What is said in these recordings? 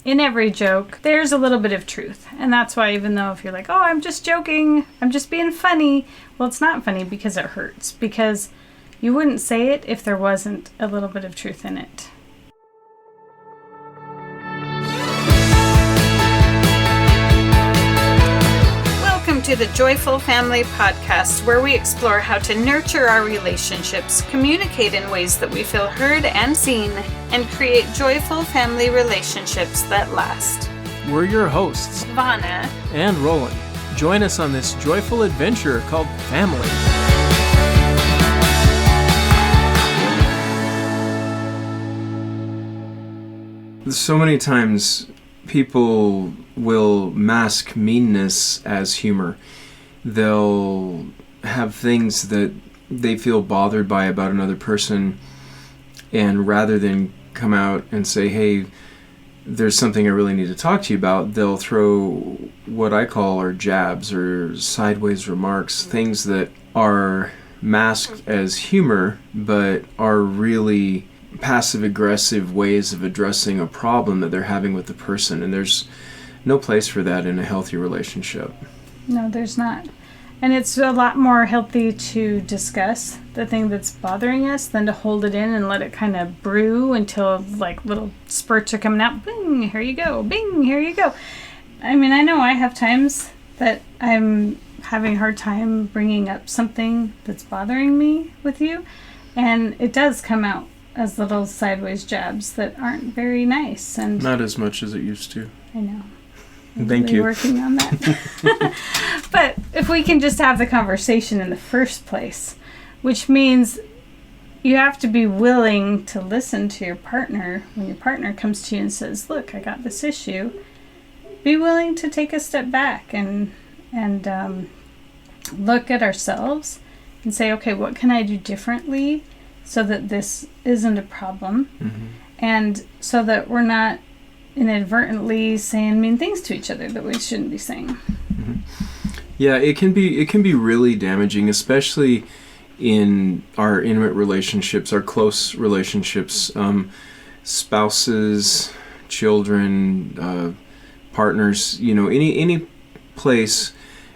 In every joke, there's a little bit of truth. And that's why even though if you're like, oh, I'm just joking, I'm just being funny, well, it's not funny because it hurts. Because you wouldn't say it if there wasn't a little bit of truth in it. Welcome to the Joyful Family Podcast, where we explore how to nurture our relationships, communicate in ways that we feel heard and seen, and create joyful family relationships that last. We're your hosts, Vanna and Roland. Join us on this joyful adventure called family. So many times people will mask meanness as humor. They'll have things that they feel bothered by about another person, and rather than come out and say, hey, there's something I really need to talk to you about, they'll throw what I call are jabs or sideways remarks, things that are masked as humor but are really passive-aggressive ways of addressing a problem that they're having with the person, and there's no place for that in a healthy relationship. No, there's not. And it's a lot more healthy to discuss the thing that's bothering us than to hold it in and let it kind of brew until like little spurts are coming out. Bing, here you go. Bing, here you go. I mean, I know I have times that I'm having a hard time bringing up something that's bothering me with you, and it does come out as little sideways jabs that aren't very nice. And not as much as it used to. I know. Thank you. Working on that. But if we can just have the conversation in the first place, which means you have to be willing to listen to your partner when your partner comes to you and says, look, I got this issue. Be willing to take a step back and look at ourselves and say, okay, what can I do differently so that this isn't a problem? Mm-hmm. And so that we're not inadvertently saying mean things to each other that we shouldn't be saying. Mm-hmm. Yeah, it can be really damaging, especially in our intimate relationships, our close relationships, spouses, children, partners. You know, any place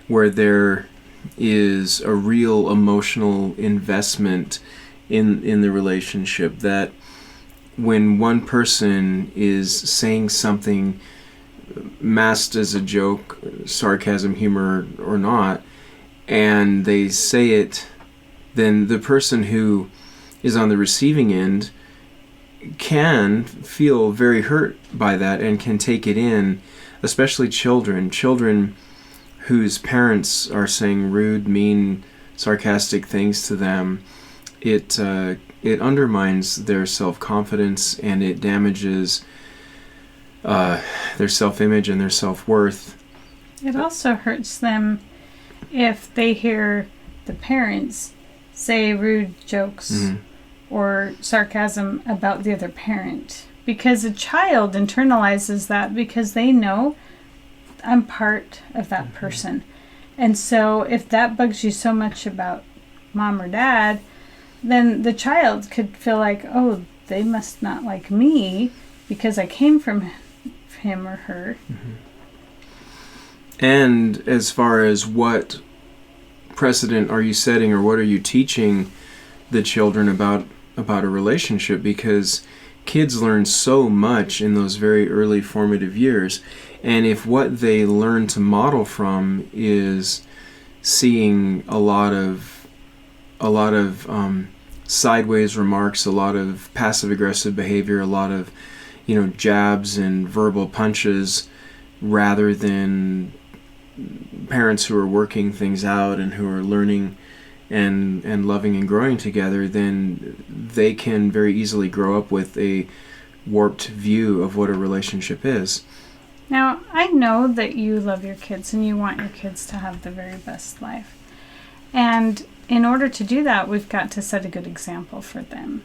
where there is a real emotional investment in the relationship, that when one person is saying something masked as a joke, sarcasm, humor, or not, and they say it, then the person who is on the receiving end can feel very hurt by that and can take it in, especially children whose parents are saying rude, mean, sarcastic things to them. It undermines their self-confidence, and it damages their self-image and their self-worth. It also hurts them if they hear the parents say rude jokes mm-hmm. or sarcasm about the other parent. Because a child internalizes that because they know I'm part of that mm-hmm. person. And so if that bugs you so much about mom or dad, then the child could feel like, oh, they must not like me because I came from him or her. Mm-hmm. And as far as what precedent are you setting, or what are you teaching the children about a relationship? Because kids learn so much in those very early formative years, and if what they learn to model from is seeing a lot of sideways remarks, a lot of passive-aggressive behavior, a lot of, jabs and verbal punches, rather than parents who are working things out and who are learning and loving and growing together, then they can very easily grow up with a warped view of what a relationship is. Now, I know that you love your kids and you want your kids to have the very best life. And in order to do that, we've got to set a good example for them.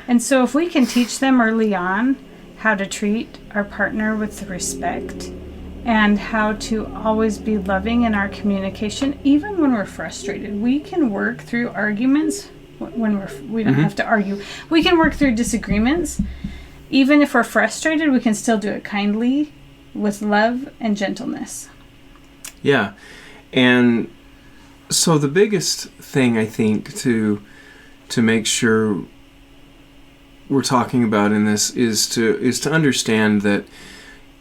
And so if we can teach them early on how to treat our partner with respect and how to always be loving in our communication, even when we're frustrated, we can work through arguments when we don't mm-hmm. have to argue. We can work through disagreements even if we're frustrated, we can still do it kindly with love and gentleness. Yeah. And so the biggest thing I think to make sure we're talking about in this is to understand that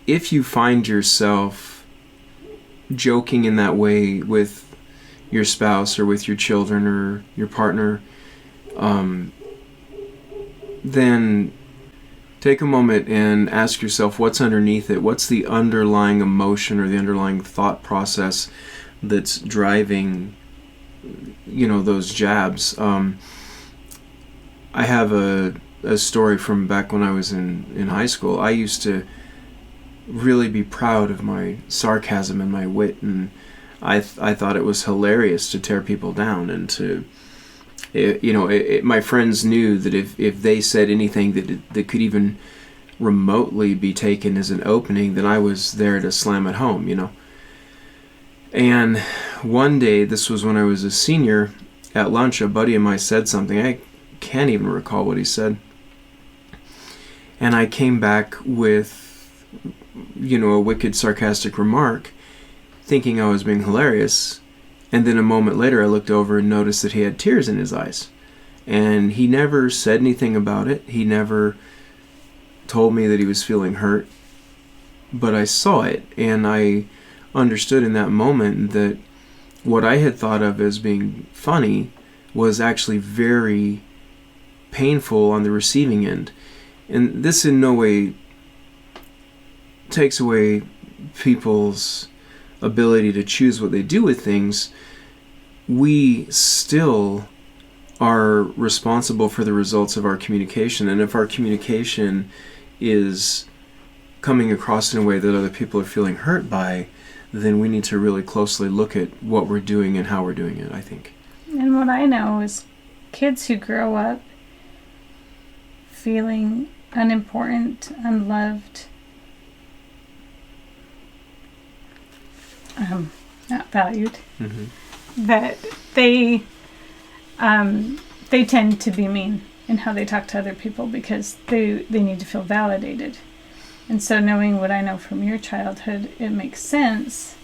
if you find yourself joking in that way with your spouse or with your children or your partner, then take a moment and ask yourself what's underneath it. What's the underlying emotion or the underlying thought process that's driving, those jabs. I have a story from back when I was in high school. I used to really be proud of my sarcasm and my wit, and I thought it was hilarious to tear people down and to, my friends knew that if they said anything that could even remotely be taken as an opening, then I was there to slam it home, And one day, this was when I was a senior, at lunch, a buddy of mine said something. I can't even recall what he said. And I came back with, a wicked, sarcastic remark, thinking I was being hilarious. And then a moment later, I looked over and noticed that he had tears in his eyes. And he never said anything about it. He never told me that he was feeling hurt. But I saw it, and I understood in that moment that what I had thought of as being funny was actually very painful on the receiving end. And this in no way takes away people's ability to choose what they do with things. We still are responsible for the results of our communication. And if our communication is coming across in a way that other people are feeling hurt by, then we need to really closely look at what we're doing and how we're doing it, I think. And what I know is kids who grow up feeling unimportant, unloved, not valued, that they tend to be mean in how they talk to other people because they need to feel validated. And so knowing what I know from your childhood, it makes sense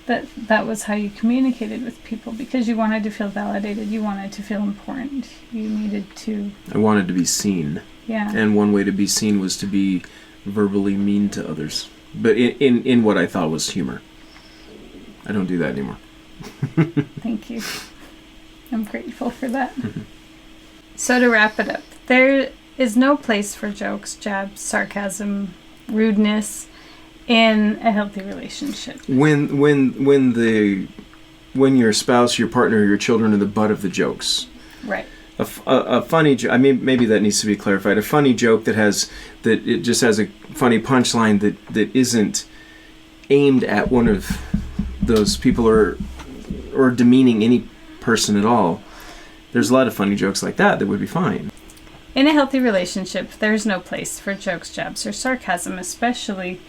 that was how you communicated with people, because you wanted to feel validated, you wanted to feel important, you needed to... I wanted to be seen. Yeah. And one way to be seen was to be verbally mean to others. But in what I thought was humor. I don't do that anymore. Thank you. I'm grateful for that. So to wrap it up, there is no place for jokes, jabs, sarcasm, rudeness in a healthy relationship. When your spouse, your partner, your children are the butt of the jokes. Right. A funny joke. I mean, maybe that needs to be clarified. A funny joke that it just has a funny punchline that isn't aimed at one of those people or demeaning any person at all. There's a lot of funny jokes like that would be fine. In a healthy relationship, there's no place for jokes, jabs, or sarcasm, especially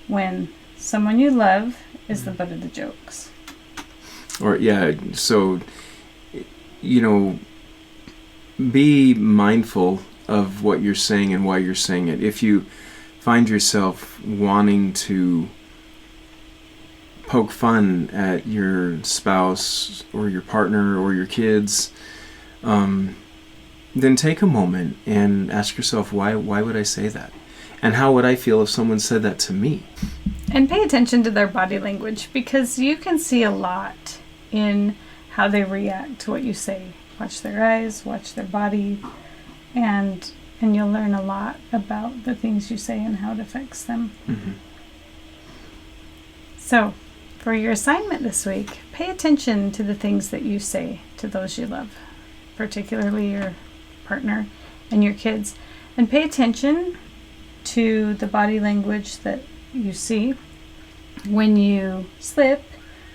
when someone you love is the butt of the jokes. Or, yeah, so, be mindful of what you're saying and why you're saying it. If you find yourself wanting to poke fun at your spouse or your partner or your kids, then take a moment and ask yourself, why would I say that? And how would I feel if someone said that to me? And pay attention to their body language, because you can see a lot in how they react to what you say. Watch their eyes, watch their body, and you'll learn a lot about the things you say and how it affects them. Mm-hmm. So, for your assignment this week, pay attention to the things that you say to those you love, particularly your partner and your kids, and pay attention to the body language that you see when you slip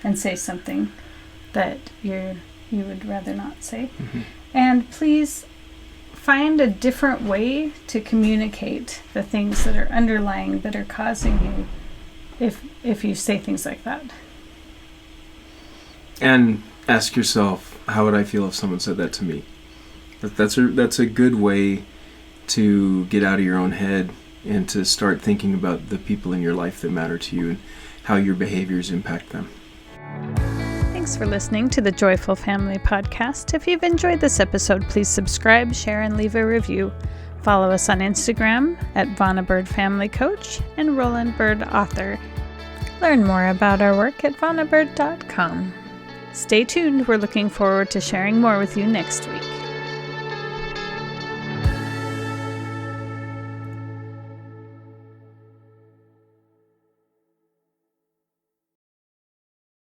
and say something that you would rather not say. Mm-hmm. And please find a different way to communicate the things that are underlying, that are causing you, if you say things like that. And ask yourself, how would I feel if someone said that to me? That's a good way to get out of your own head and to start thinking about the people in your life that matter to you and how your behaviors impact them. Thanks for listening to the Joyful Family Podcast. If you've enjoyed this episode, please subscribe, share, and leave a review. Follow us on Instagram at Vonnabird Family Coach and Roland Bird Author. Learn more about our work at vonnabird.com. Stay tuned. We're looking forward to sharing more with you next week.